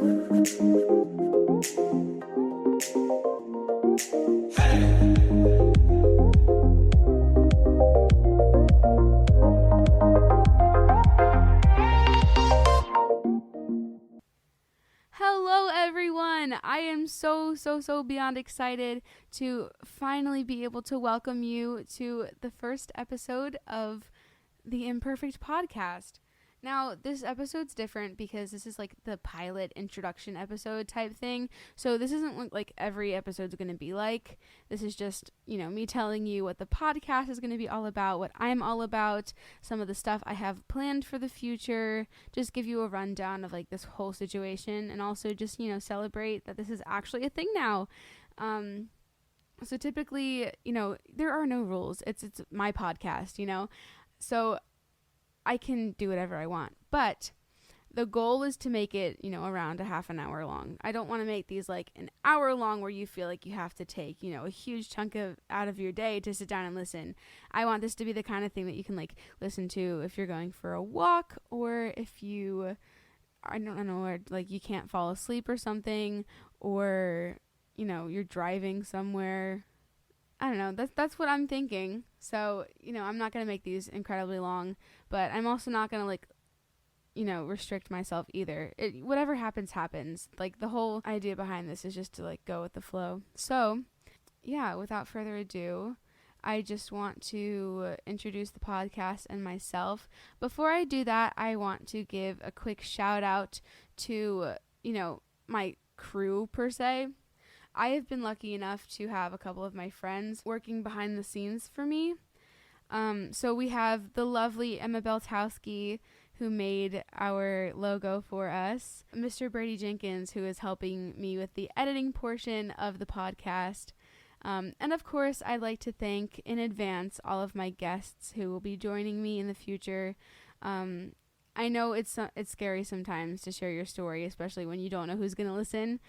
Hello everyone! I am so beyond excited to finally be able to welcome you to the first episode of the Imperfect Podcast. Now, this episode's different because this is like the pilot introduction episode type thing. So this isn't what like every episode's going to be like. This is just, me telling you what the podcast is going to be all about, what I'm all about, some of the stuff I have planned for the future, just give you a rundown of like this whole situation, and also just, celebrate that this is actually a thing now. So typically, there are no rules. It's my podcast, so I can do whatever I want, but the goal is to make it, around a half an hour long. I don't want to make these like an hour long where you feel like you have to take, a huge chunk out of your day to sit down and listen. I want this to be the kind of thing that you can like listen to if you're going for a walk, or if you, I don't know, or like you can't fall asleep or something, or, you're driving somewhere. I don't know. That's what I'm thinking. So, I'm not going to make these incredibly long, but I'm also not going to restrict myself either. Whatever happens. Like the whole idea behind this is just to like go with the flow. So, yeah, without further ado, I just want to introduce the podcast and myself. Before I do that, I want to give a quick shout out to, my crew per se. I have been lucky enough to have a couple of my friends working behind the scenes for me. So we have the lovely Emma Beltowski, who made our logo for us, Mr. Brady Jenkins, who is helping me with the editing portion of the podcast. And of course, I'd like to thank in advance all of my guests who will be joining me in the future. I know it's scary sometimes to share your story, especially when you don't know who's going to listen.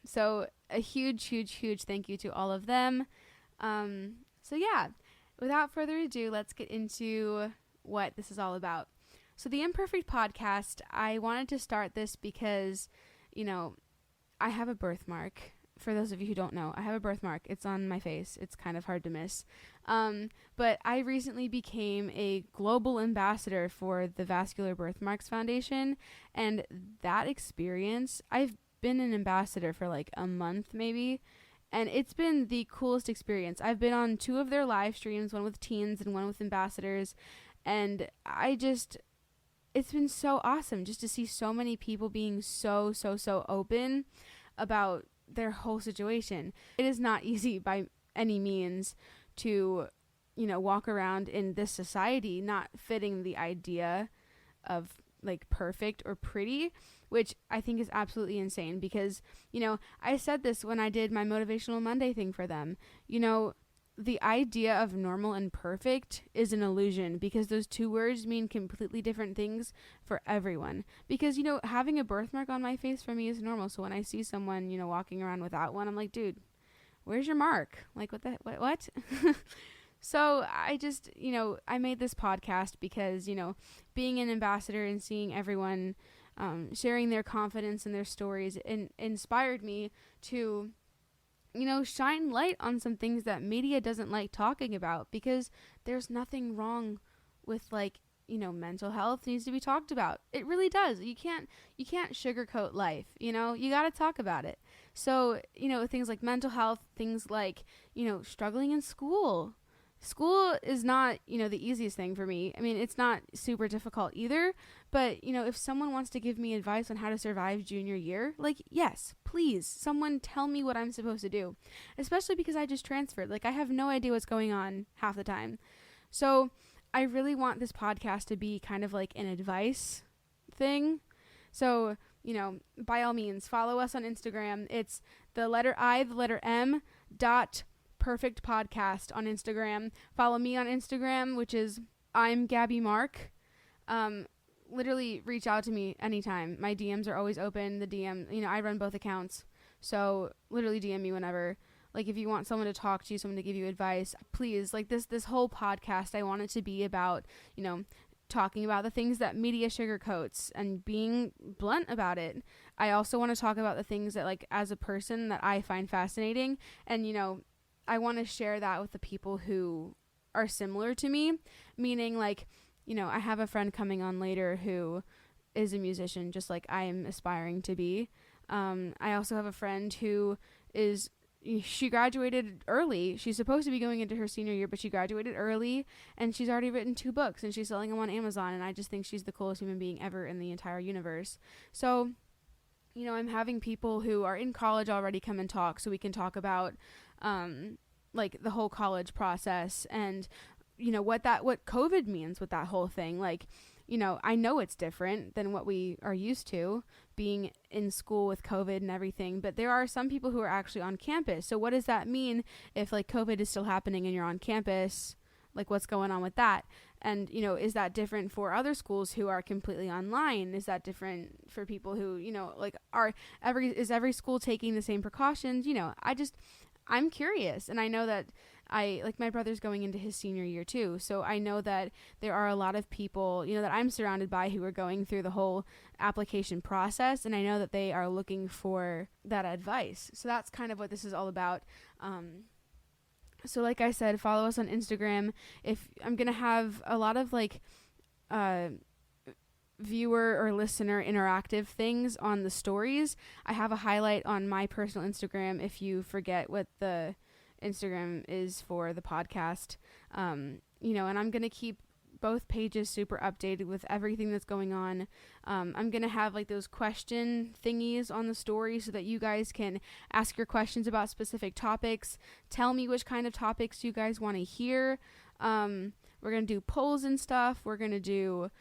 So a huge thank you to all of them. So yeah, without further ado, let's get into what this is all about. So the Imperfect Podcast, I wanted to start this because, I have a birthmark. For those of you who don't know, I have a birthmark. It's on my face. It's kind of hard to miss. But I recently became a global ambassador for the Vascular Birthmarks Foundation, and that experience, I've been an ambassador for like a month maybe, and it's been the coolest experience. I've been on 2 of their live streams, one with teens and one with ambassadors, and it's been so awesome just to see so many people being so open about their whole situation. It is not easy by any means to, walk around in this society not fitting the idea of like perfect or pretty, which I think is absolutely insane because, I said this when I did my Motivational Monday thing for them. The idea of normal and perfect is an illusion because those 2 words mean completely different things for everyone. Because, having a birthmark on my face for me is normal. So when I see someone, walking around without one, I'm like, dude, where's your mark? Like, what? So I just, I made this podcast because, being an ambassador and seeing everyone sharing their confidence and their stories inspired me to, shine light on some things that media doesn't like talking about, because there's nothing wrong with like, mental health needs to be talked about. It really does. You can't sugarcoat life, you got to talk about it. So, things like mental health, things like, struggling in school. School is not, the easiest thing for me. I mean, it's not super difficult either, but, if someone wants to give me advice on how to survive junior year, like, yes, please, someone tell me what I'm supposed to do, especially because I just transferred. Like, I have no idea what's going on half the time. So I really want this podcast to be kind of like an advice thing. So, by all means, follow us on Instagram. It's the letter I, the letter M, Perfect Podcast on Instagram. Follow me on Instagram, which is I'm Gabby Mark. Literally reach out to me anytime. My DMs are always open. The DM, I run both accounts. So literally DM me whenever. Like if you want someone to talk to, someone to give you advice, please. Like this whole podcast, I want it to be about, talking about the things that media sugarcoats and being blunt about it. I also want to talk about the things that, like, as a person that I find fascinating, and, you know, I want to share that with the people who are similar to me, meaning, like, you know, I have a friend coming on later who is a musician just like I am aspiring to be. I also have a friend who she graduated early. She's supposed to be going into her senior year, but she graduated early, and she's already written 2 books, and she's selling them on Amazon, and I just think she's the coolest human being ever in the entire universe. So, you know, I'm having people who are in college already come and talk, so we can talk about, like, the whole college process, and, you know, what COVID means with that whole thing. Like, you know, I know it's different than what we are used to being in school with COVID and everything, but there are some people who are actually on campus. So what does that mean if, like, COVID is still happening and you're on campus? Like, what's going on with that? And, you know, is that different for other schools who are completely online? Is that different for people who, you know, like, is every school taking the same precautions? You know, I'm curious, and I know that my brother's going into his senior year too, so I know that there are a lot of people, you know, that I'm surrounded by who are going through the whole application process, and I know that they are looking for that advice. So that's kind of what this is all about. So like I said, follow us on Instagram. If I'm going to have a lot of, like, viewer or listener interactive things on the stories. I have a highlight on my personal Instagram if you forget what the Instagram is for the podcast. You know, and I'm going to keep both pages super updated with everything that's going on. I'm going to have, like, those question thingies on the story so that you guys can ask your questions about specific topics. Tell me which kind of topics you guys want to hear. We're going to do polls and stuff. We're going to do,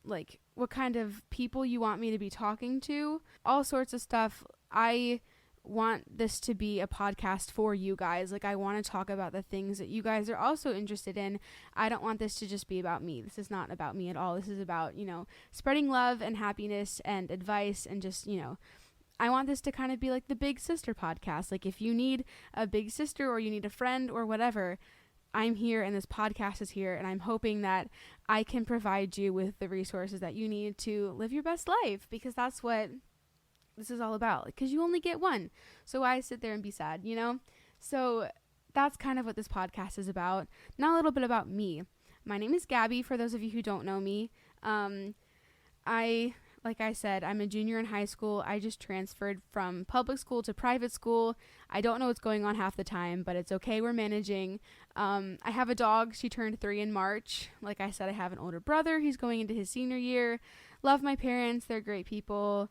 like, what kind of people you want me to be talking to, all sorts of stuff. I want this to be a podcast for you guys. Like, I want to talk about the things that you guys are also interested in. I don't want this to just be about me. This is not about me at all. This is about, you know, spreading love and happiness and advice, and just, you know, I want this to kind of be like the Big Sister podcast. Like, if you need a big sister or you need a friend or whatever, I'm here, and this podcast is here, and I'm hoping that I can provide you with the resources that you need to live your best life, because that's what this is all about. Because you only get one, so why sit there and be sad, you know? So that's kind of what this podcast is about. Now a little bit about me. My name is Gabby, for those of you who don't know me. Like I said, I'm a junior in high school. I just transferred from public school to private school. I don't know what's going on half the time, but it's okay. We're managing. I have a dog. She turned 3 in March. Like I said, I have an older brother. He's going into his senior year. Love my parents. They're great people.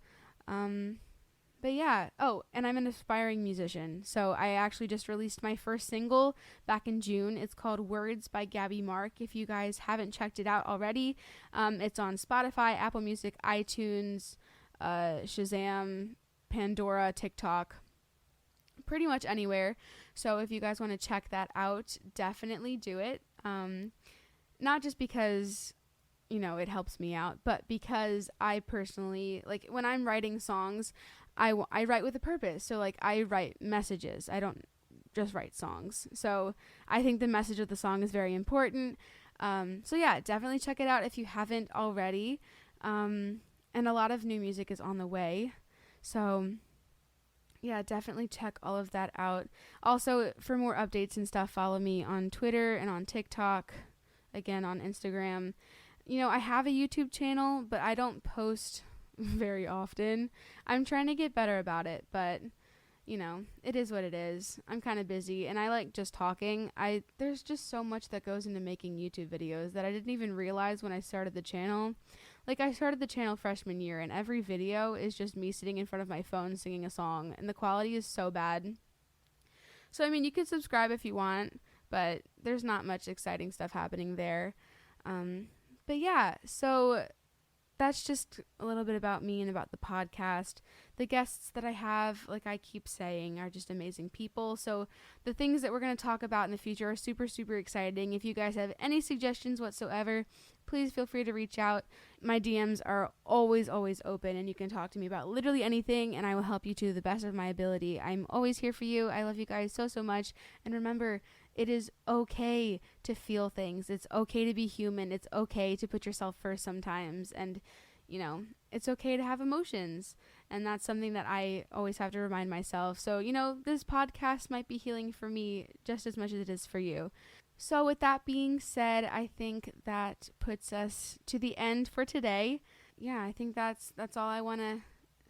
But yeah. Oh, and I'm an aspiring musician. So I actually just released my first single back in June. It's called Words by Gabby Mark. If you guys haven't checked it out already, it's on Spotify, Apple Music, iTunes, Shazam, Pandora, TikTok, pretty much anywhere. So if you guys want to check that out, definitely do it. Not just because, you know, it helps me out, but because I personally, like, when I'm writing songs, I write with a purpose. So, like, I write messages. I don't just write songs. So I think the message of the song is very important. So yeah, definitely check it out if you haven't already. And a lot of new music is on the way. So yeah, definitely check all of that out. Also, for more updates and stuff, follow me on Twitter and on TikTok, again on Instagram. You know, I have a YouTube channel, but I don't post very often. I'm trying to get better about it, but, you know, it is what it is. I'm kind of busy, and I like just talking. There's just so much that goes into making YouTube videos that I didn't even realize when I started the channel. Like, I started the channel freshman year, and every video is just me sitting in front of my phone singing a song, and the quality is so bad. So, I mean, you can subscribe if you want, but there's not much exciting stuff happening there. But yeah, so that's just a little bit about me and about the podcast. The guests that I have, like I keep saying, are just amazing people. So the things that we're going to talk about in the future are super, super exciting. If you guys have any suggestions whatsoever, please feel free to reach out. My DMs are always, always open, and you can talk to me about literally anything, and I will help you to the best of my ability. I'm always here for you. I love you guys so, so much. And remember, It is okay to feel things. It's okay to be human. It's okay to put yourself first sometimes. And, it's okay to have emotions. And that's something that I always have to remind myself. So, this podcast might be healing for me just as much as it is for you. So with that being said, I think that puts us to the end for today. Yeah, I think that's all I want to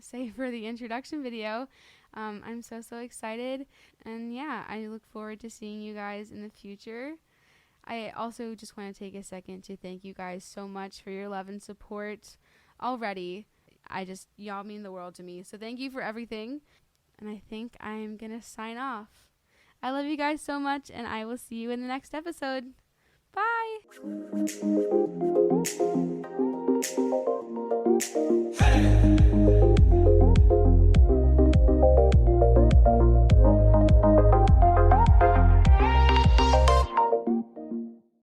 say for the introduction video. I'm so excited. And yeah, I look forward to seeing you guys in the future. I also just want to take a second to thank you guys so much for your love and support already. Y'all mean the world to me. So thank you for everything. And I think I'm going to sign off. I love you guys so much, and I will see you in the next episode. Bye!